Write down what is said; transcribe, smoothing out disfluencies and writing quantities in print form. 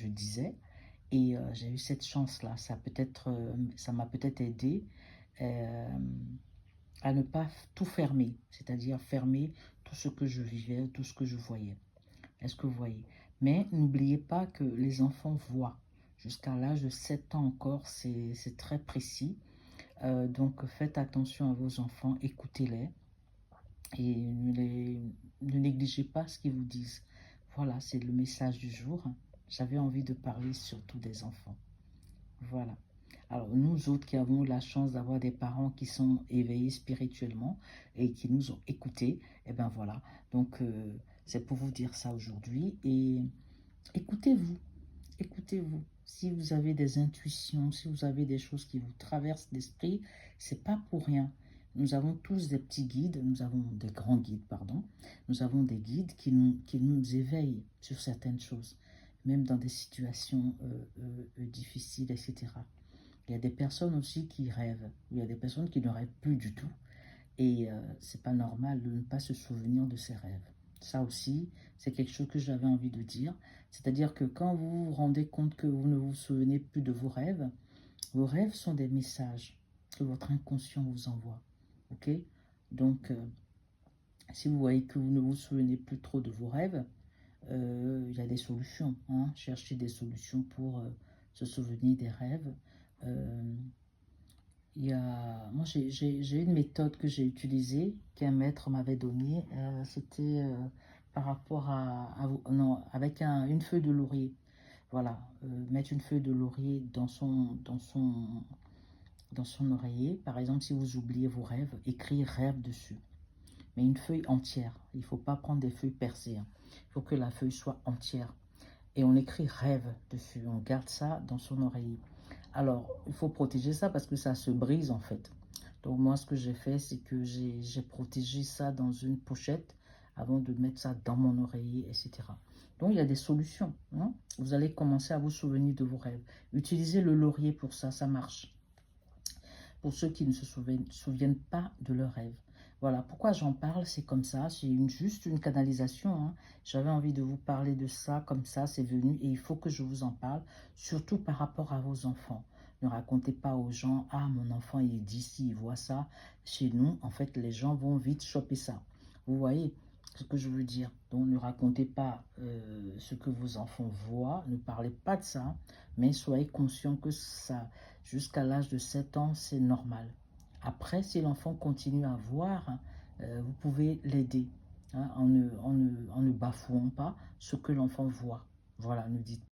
disais. Et j'ai eu cette chance-là. Ça m'a peut-être aidé euh, à ne pas tout fermer, c'est-à-dire fermer tout ce que je vivais, tout ce que je voyais. Est-ce que vous voyez? Mais n'oubliez pas que les enfants voient. Jusqu'à l'âge de 7 ans encore, c'est très précis. Donc faites attention à vos enfants, écoutez-les et ne négligez pas ce qu'ils vous disent. Voilà, c'est le message du jour. J'avais envie de parler surtout des enfants. Voilà. Alors, nous autres qui avons la chance d'avoir des parents qui sont éveillés spirituellement et qui nous ont écoutés, eh bien voilà. Donc, c'est pour vous dire ça aujourd'hui. Et écoutez-vous, écoutez-vous. Si vous avez des intuitions, si vous avez des choses qui vous traversent l'esprit, c'est pas pour rien. Nous avons tous des petits guides, nous avons des grands guides, pardon. Nous avons des guides qui nous éveillent sur certaines choses, même dans des situations difficiles, etc. Il y a des personnes aussi qui rêvent. Il y a des personnes qui ne rêvent plus du tout. Et c'est pas normal de ne pas se souvenir de ses rêves. Ça aussi, c'est quelque chose que j'avais envie de dire. C'est-à-dire que quand vous vous rendez compte que vous ne vous souvenez plus de vos rêves sont des messages que votre inconscient vous envoie. Ok? Donc, si vous voyez que vous ne vous souvenez plus trop de vos rêves, il y a des solutions. Hein? Cherchez des solutions pour se souvenir des rêves. Euh, moi, j'ai une méthode que j'ai utilisée, qu'un maître m'avait donnée. C'était par rapport non, avec une feuille de laurier. Voilà, mettre une feuille de laurier dans son oreiller. Par exemple, si vous oubliez vos rêves, écrire rêve dessus. Mais une feuille entière. Il ne faut pas prendre des feuilles percées. Hein. Il faut que la feuille soit entière. Et on écrit rêve dessus. On garde ça dans son oreiller. Alors, il faut protéger ça parce que ça se brise en fait. Donc moi, ce que j'ai fait, c'est que j'ai protégé ça dans une pochette avant de mettre ça dans mon oreiller, etc. Donc, il y a des solutions. Hein. Vous allez commencer à vous souvenir de vos rêves. Utilisez le laurier pour ça, ça marche. Pour ceux qui ne se souviennent pas de leurs rêves. Voilà, pourquoi j'en parle, c'est comme ça, c'est juste une canalisation. Hein. J'avais envie de vous parler de ça, comme ça, c'est venu, et il faut que je vous en parle, surtout par rapport à vos enfants. Ne racontez pas aux gens, ah, mon enfant, il dit ci, il voit ça. Chez nous, en fait, les gens vont vite choper ça. Vous voyez ce que je veux dire? Donc, ne racontez pas ce que vos enfants voient, ne parlez pas de ça, mais soyez conscient que ça, jusqu'à l'âge de 7 ans, c'est normal. Après, si l'enfant continue à voir, vous pouvez l'aider hein, en ne bafouant pas ce que l'enfant voit. Voilà, ne dites